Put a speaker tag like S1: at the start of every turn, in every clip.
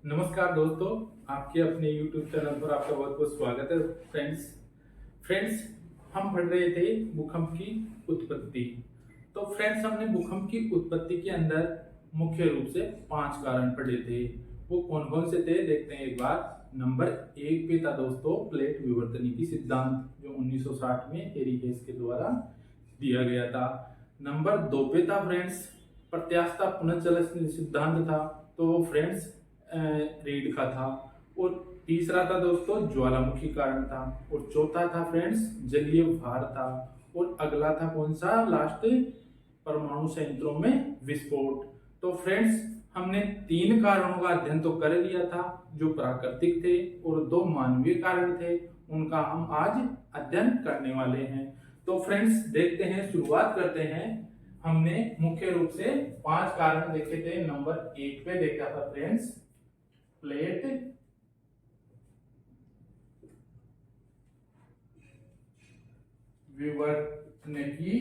S1: नमस्कार दोस्तों, आपके अपने YouTube चैनल पर आपका बहुत बहुत स्वागत है। फ्रेंड्स, हम पढ़ रहे थे भूकंप की उत्पत्ति। तो फ्रेंड्स, हमने भूकंप की उत्पत्ति के अंदर मुख्य रूप से 5 कारण पढ़े थे। वो कौन कौन से थे देखते हैं एक बार। नंबर 1 पे था दोस्तों प्लेट विवर्तनिकी सिद्धांत, जो 1960 में एरिकेस के द्वारा दिया गया था। नंबर 2 पे था फ्रेंड्स प्रत्यास्थता पुनर्चलन सिद्धांत था, तो वो फ्रेंड्स रीड का था। और तीसरा था दोस्तों ज्वालामुखी कारण था। और चौथा था फ्रेंड्स जलीय भार था। और अगला था कौन सा लास्ट, परमाणु संयंत्रों में विस्फोट। तो फ्रेंड्स, हमने 3 कारणों का अध्ययन तो कर लिया था जो प्राकृतिक थे, और 2 मानवीय कारण थे, उनका हम आज अध्ययन करने वाले हैं। तो फ्रेंड्स देखते हैं, शुरुआत करते हैं। हमने मुख्य रूप से 5 कारण देखे थे। नंबर 1 पे देखा था फ्रेंड्स प्लेट विवर्तनिकी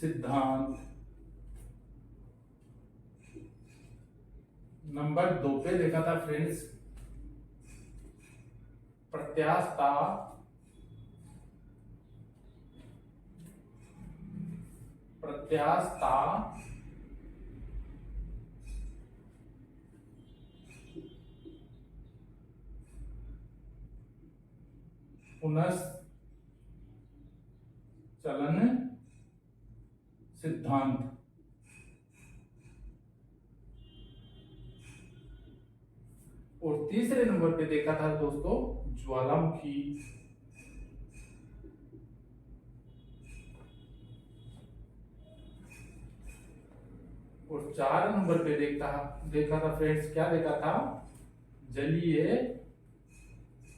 S1: सिद्धांत। नंबर 2 पे देखा था फ्रेंड्स प्रत्यास्थता पुनश्चलन सिद्धांत। और तीसरे नंबर पे देखा था दोस्तों ज्वालामुखी। और 4 नंबर पे देखा था फ्रेंड्स, क्या देखा था, जलीय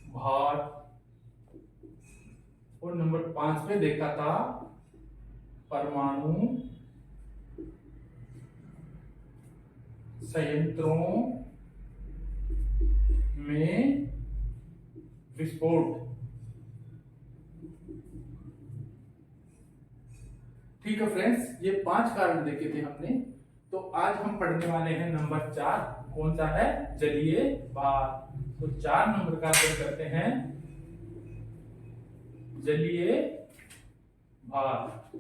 S1: भार। और नंबर 5 पे देखा था परमाणु संयंत्रों में विस्फोट। ठीक है फ्रेंड्स, ये 5 कारण देखे थे हमने। तो आज हम पढ़ने वाले हैं नंबर 4, कौन सा है, जलीय भार। तो 4 नंबर का अध्ययन करते हैं, जलीय भार।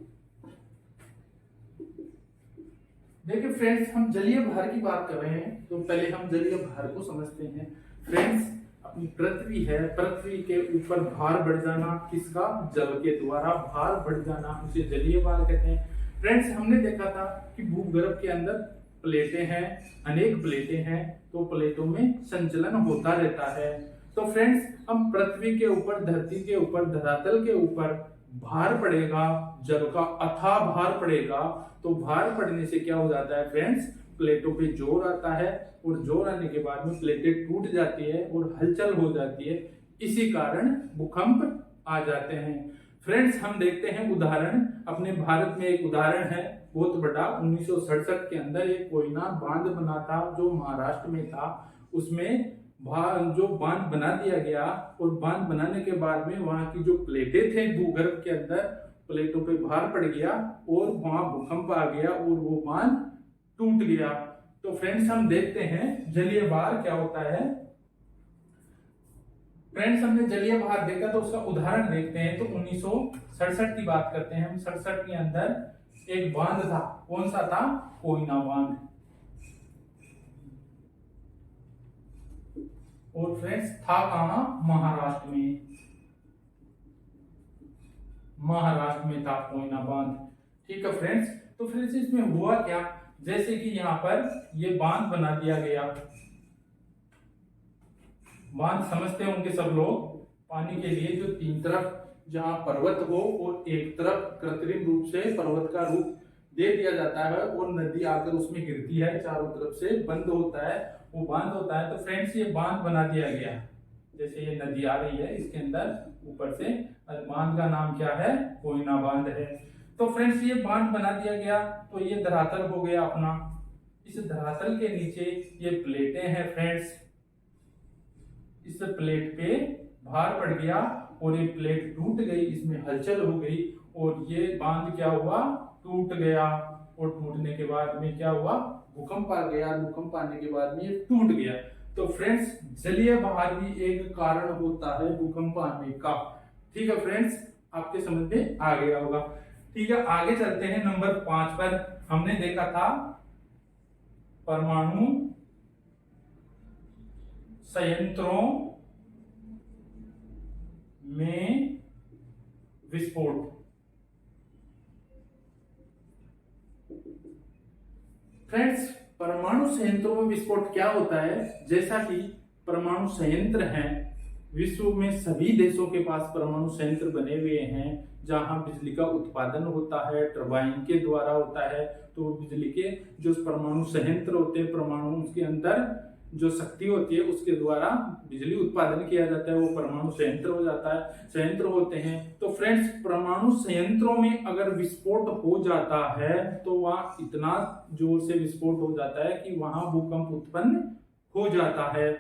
S1: देखिए फ्रेंड्स, हम जलीय भार की बात कर रहे हैं, तो पहले हम जलीय भार को समझते हैं। फ्रेंड्स, अपनी पृथ्वी है, पृथ्वी के ऊपर भार बढ़ जाना, किसका, जल के द्वारा भार बढ़ जाना, उसे जलीय भार कहते हैं। फ्रेंड्स, हमने देखा था कि भूगर्भ के अंदर प्लेटें हैं, अनेक प्लेटें हैं, तो प्लेटों में संचलन होता रहता है। तो फ्रेंड्स, हम पृथ्वी के ऊपर, धरती के ऊपर, धरातल के ऊपर भार पड़ेगा, जल का अथाह भार पड़ेगा। तो भार पड़ने से क्या हो जाता है फ्रेंड्स, प्लेटों पे जोर आता है, और जोर आने के बाद में प्लेटें टूट जाती है और हलचल हो जाती है। इसी कारण भूकंप आ जाते हैं। फ्रेंड्स, हम देखते हैं उदाहरण, अपने भारत में एक उदाहरण है बहुत बड़ा। 1967 के अंदर एक कोयना बांध बना था जो महाराष्ट्र में था। उसमें जो बांध बना दिया गया, और बांध बनाने के बाद में वहां की जो प्लेटें थे भूगर्भ के अंदर, प्लेटों पे भार पड़ गया और वहां भूकंप आ गया और वो बांध टूट गया। तो फ्रेंड्स, हम देखते हैं जलीय भार क्या होता है। फ्रेंड्स, हमने जलीय भार देखा, तो उसका उदाहरण देखते हैं। तो 1967 की बात करते हैं हम। 67 के अंदर एक बांध था, कौन सा था, कोयना बांध। और फ्रेंड्स था कहां, महाराष्ट्र में। महाराष्ट्र में था कोयना बांध। ठीक है फ्रेंड्स, तो फ्रेंड्स इसमें हुआ क्या, जैसे कि यहाँ पर ये बांध बना दिया गया। बांध समझते होंगे सब लोग, पानी के लिए जो 3 तरफ जहां पर्वत हो और एक तरफ कृत्रिम रूप से पर्वत का रूप दे दिया जाता है और नदी आकर उसमें गिरती है, चारों तरफ से बंद होता है, वो बांध होता है। तो फ्रेंड्स, ये बांध बना दिया गया, जैसे ये नदी आ रही है इसके अंदर ऊपर से, बांध का नाम क्या है, कोयना बांध है। तो फ्रेंड्स, ये बांध बना दिया गया, तो ये धरातल हो गया अपना। इस धरातल के नीचे ये प्लेटें हैं फ्रेंड्स, इस प्लेट पे भार पड़ गया और ये प्लेट टूट गई, इसमें हलचल हो गई और ये बांध क्या हुआ, टूट गया। और टूटने के बाद में क्या हुआ, भूकंप आ गया। भूकंप आने के बाद में ये टूट गया। तो फ्रेंड्स जलीय भार भी एक कारण होता है भूकंप आने का। ठीक है फ्रेंड्स, आपके समझ में आ गया होगा। ठीक है, आगे चलते हैं नंबर 5 पर। हमने देखा था परमाणु संयंत्रों में विस्फोट। फ्रेंड्स परमाणु संयंत्रों में विस्फोट क्या होता है, जैसा कि परमाणु संयंत्र हैं, विश्व में सभी देशों के पास परमाणु संयंत्र बने हुए हैं जहां बिजली का उत्पादन होता है, टरबाइन के द्वारा होता है। तो बिजली के जो परमाणु संयंत्र होते हैं, परमाणु के अंदर जो शक्ति होती है उसके द्वारा बिजली उत्पादन किया जाता है, वो परमाणु संयंत्र हो जाता है, संयंत्र होते हैं। तो फ्रेंड्स परमाणु संयंत्रों में अगर विस्फोट हो जाता है तो वहां इतना जोर से विस्फोट हो जाता है कि वहां भूकंप उत्पन्न हो जाता है।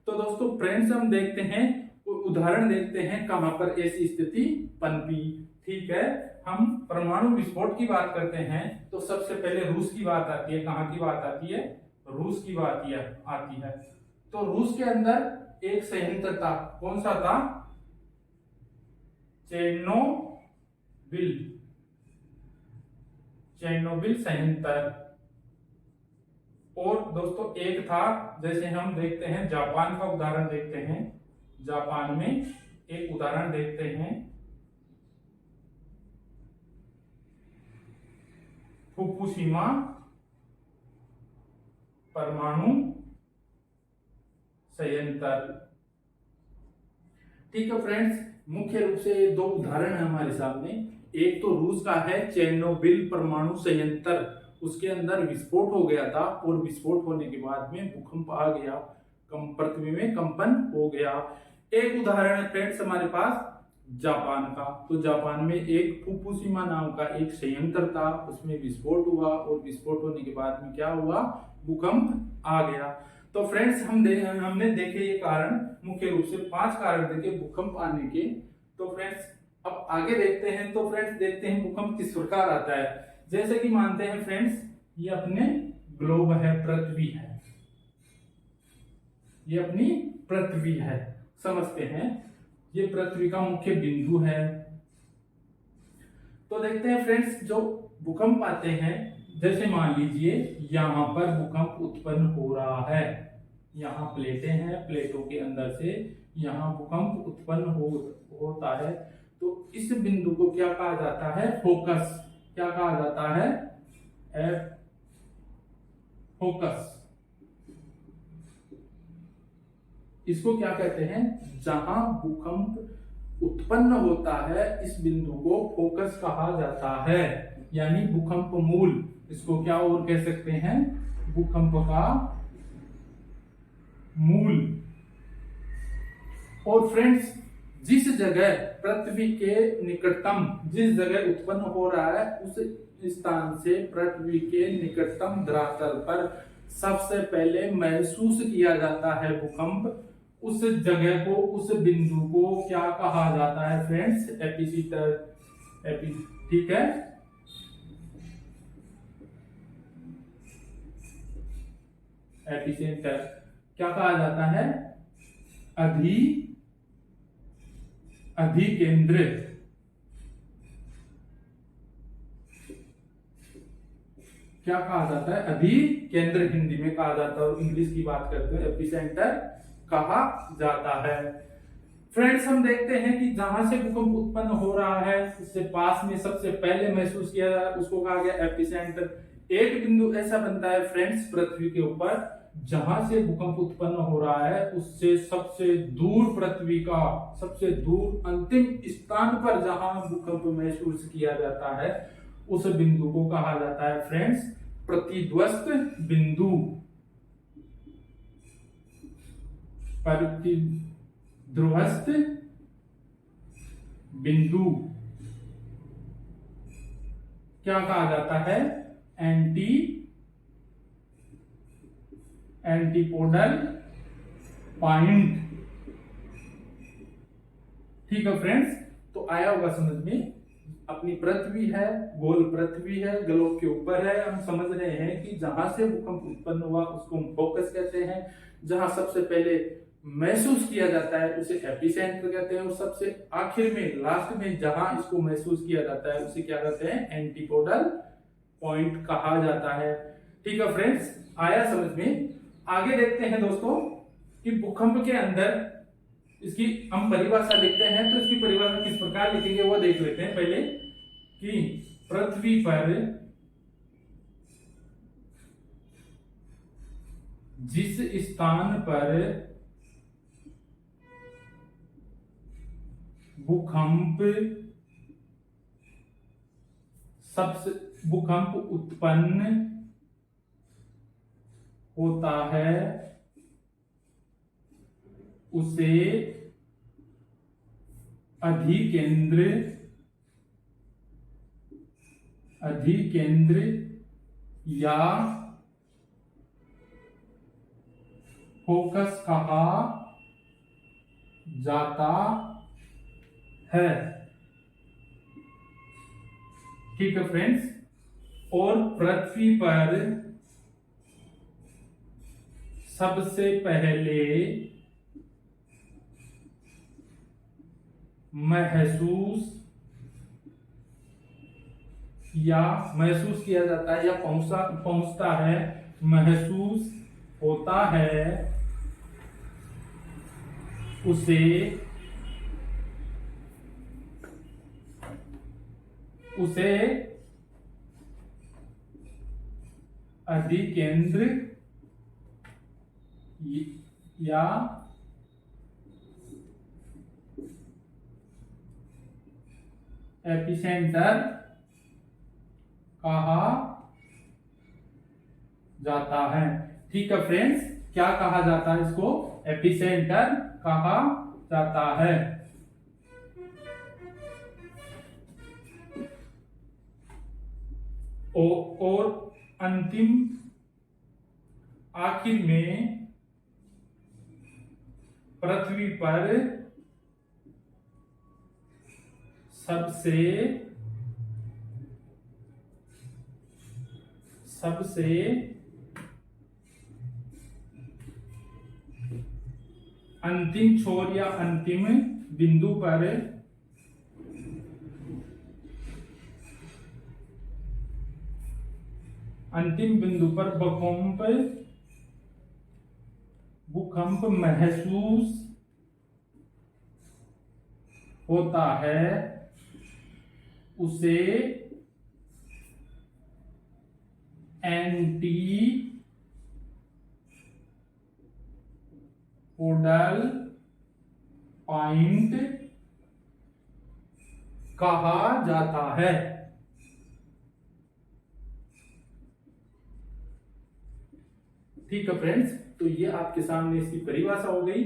S1: तो दोस्तों फ्रेंड्स हम देखते हैं, उदाहरण देखते हैं कहां पर ऐसी स्थिति पनपी। ठीक है, हम परमाणु विस्फोट की बात करते हैं तो सबसे पहले रूस की बात आती है। कहां की बात आती है, रूस की बात आती है। तो रूस के अंदर एक संयंत्र था, कौन सा था, चेर्नोबिल संयंत्र। और दोस्तों एक था, जैसे हम देखते हैं जापान का उदाहरण देखते हैं, जापान में एक उदाहरण देखते हैं फुकुशिमा परमाणु संयंत्र। ठीक है फ्रेंड्स, मुख्य रूप से दो उदाहरण है हमारे सामने। एक तो रूस का है चेर्नोबिल परमाणु संयंत्र, उसके अंदर विस्फोट हो गया था और विस्फोट होने के बाद में भूकंप आ गया, पृथ्वी में कंपन हो गया। एक उदाहरण है फ्रेंड्स हमारे पास जापान का। तो जापान में एक फुकुशिमा नाम का एक संयंत्र था, उसमें विस्फोट हुआ और विस्फोट होने के बाद में क्या हुआ, भूकंप आ गया। तो फ्रेंड्स हमने देखे ये कारण, मुख्य रूप से 5 कारण देखे भूकंप आने के। तो फ्रेंड्स अब आगे देखते हैं। तो फ्रेंड्स देखते हैं भूकंप किस प्रकार आता है। जैसे कि मानते हैं फ्रेंड्स ये अपने ग्लोब है, पृथ्वी है, ये अपनी पृथ्वी है, समझते हैं ये पृथ्वी का मुख्य बिंदु है। तो देखते हैं फ्रेंड्स जो भूकंप आते हैं, जैसे मान लीजिए यहां पर भूकंप उत्पन्न हो रहा है, यहाँ प्लेटें हैं, प्लेटों के अंदर से यहाँ भूकंप उत्पन्न होता है। तो इस बिंदु को क्या कहा जाता है, फोकस। क्या कहा जाता है, फोकस। इसको क्या कहते हैं, जहां भूकंप उत्पन्न होता है इस बिंदु को फोकस कहा जाता है, यानी भूकंप मूल। इसको क्या और कह सकते हैं, भूकंप का मूल। और फ्रेंड्स जिस जगह पृथ्वी के निकटतम, जिस जगह उत्पन्न हो रहा है उस स्थान से पृथ्वी के निकटतम धरातल पर सबसे पहले महसूस किया जाता है भूकंप, उस जगह को, उस बिंदु को क्या कहा जाता है फ्रेंड्स, एपिसेंटर। ठीक है, एपिसेंटर क्या कहा जाता है, अधिकेंद्र। क्या कहा जाता है, अधिकेंद्र हिंदी में कहा जाता है, और इंग्लिश की बात करते हैं एपिसेंटर कहा जाता है। फ्रेंड्स हम देखते हैं कि जहां से भूकंप उत्पन्न हो रहा है उससे पास में सबसे पहले महसूस किया जाता है, उसको कहा गया एपिसेंटर। एक बिंदु ऐसा बनता है फ्रेंड्स पृथ्वी के ऊपर, जहां से भूकंप उत्पन्न हो रहा है उससे सबसे दूर, पृथ्वी का सबसे दूर अंतिम स्थान पर जहां भूकंप महसूस किया जाता है उस बिंदु को कहा जाता है फ्रेंड्स प्रतिध्वस्त बिंदु। प्रतिध्वस्त बिंदु क्या कहा जाता है, एंटीपोडल पॉइंट। ठीक है फ्रेंड्स, तो आया होगा समझ में। अपनी पृथ्वी है, गोल पृथ्वी है, ग्लोब के ऊपर है। हम समझ रहे हैं कि जहां से भूकंप उत्पन्न हुआ उसको हम फोकस कहते हैं। जहां सबसे पहले महसूस किया जाता है उसे एपिसेंटर कहते हैं, और सबसे आखिर में लास्ट में जहां इसको महसूस किया जाता है उसे क्या कहते हैं, एंटीपोडल पॉइंट कहा जाता है। ठीक है फ्रेंड्स, आया समझ में। आगे देखते हैं दोस्तों कि भूकंप के अंदर इसकी हम परिभाषा लिखते हैं, तो इसकी परिभाषा किस प्रकार लिखेंगे वो देख लेते हैं पहले। कि पृथ्वी पर जिस स्थान पर भूकंप उत्पन्न होता है उसे अधिकेंद्र या फोकस कहा जाता है। ठीक है फ्रेंड्स, और पृथ्वी पर सबसे पहले महसूस किया जाता है या पहुंचता है, महसूस होता है उसे अधिकेंद्र या एपिसेंटर कहा जाता है। ठीक है फ्रेंड्स, क्या कहा जाता है इसको, एपिसेंटर कहा जाता है। और अंतिम आखिर में पृथ्वी पर सबसे अंतिम छोर या अंतिम बिंदु पर भूकंप महसूस होता है उसे एंटीपोडल पॉइंट कहा जाता है। ठीक है फ्रेंड्स, तो ये आपके सामने इसकी परिभाषा हो गई,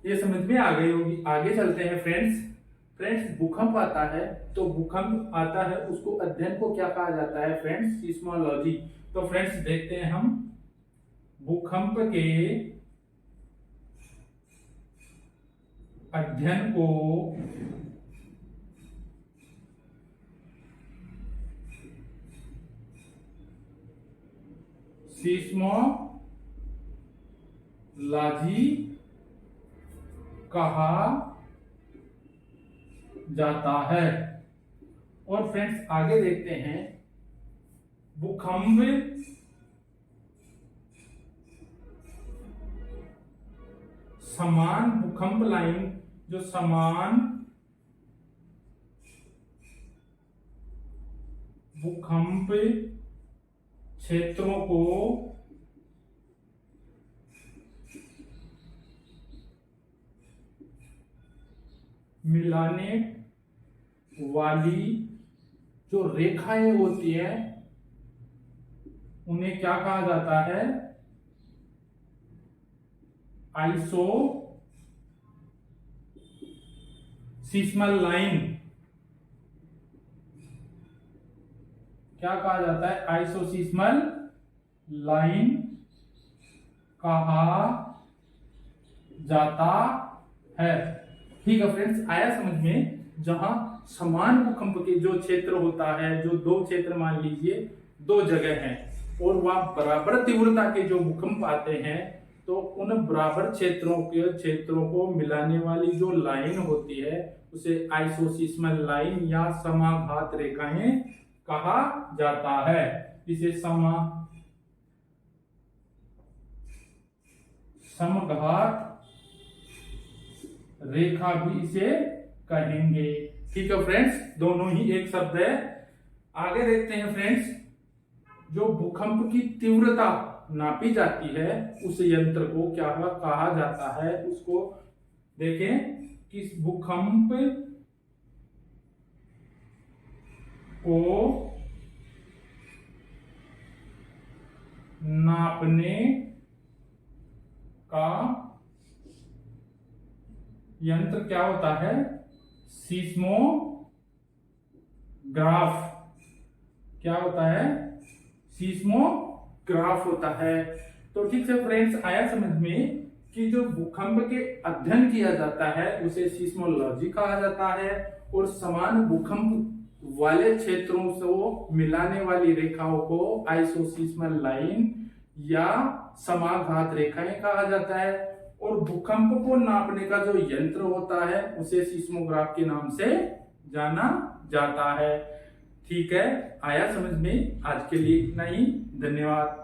S1: ये समझ में आ गई होगी। आगे चलते हैं फ्रेंड्स भूकंप आता है, तो भूकंप आता है उसको अध्ययन को क्या कहा जाता है फ्रेंड्स, सीस्मोलॉजी। तो फ्रेंड्स देखते हैं हम भूकंप के अध्ययन को सीस्मोलॉजी कहा जाता है। और फ्रेंड्स आगे देखते हैं भूकंप समान भूकंप लाइन, जो समान भूकंप क्षेत्रों को मिलाने वाली जो रेखाएं होती है उन्हें क्या कहा जाता है, आइसोसीस्मल लाइन। क्या कहा जाता है, आइसोसीस्मल लाइन कहा जाता है। ठीक है फ्रेंड्स, आया समझ में। जहां समान भूकंप के जो क्षेत्र होता है, जो दो क्षेत्र मान लीजिए दो जगह हैं और वहां बराबर तीव्रता के जो भूकंप आते हैं, तो उन बराबर क्षेत्रों को मिलाने वाली जो लाइन होती है उसे आइसोसीस्मल लाइन या समाघात रेखाएं कहा जाता है। इसे समघात रेखा भी इसे कहेंगे। ठीक है फ्रेंड्स, दोनों ही एक शब्द है। आगे देखते हैं फ्रेंड्स, जो भूकंप की तीव्रता नापी जाती है उस यंत्र को क्या कहा जाता है, उसको देखें कि भूकंप को नापने का यंत्र क्या होता है, सीस्मोग्राफ। क्या होता है, सीस्मोग्राफ होता है। तो ठीक से फ्रेंड्स, आया समझ में कि जो भूकंप के अध्ययन किया जाता है उसे सीस्मोलॉजी कहा जाता है, और समान भूकंप वाले क्षेत्रों से मिलाने वाली रेखाओं को आइसोसीस्मल लाइन या समाघात रेखाएं कहा जाता है, और भूकंप को नापने का जो यंत्र होता है उसे सीस्मोग्राफ के नाम से जाना जाता है। ठीक है, आया समझ में? आज के लिए इतना ही, धन्यवाद।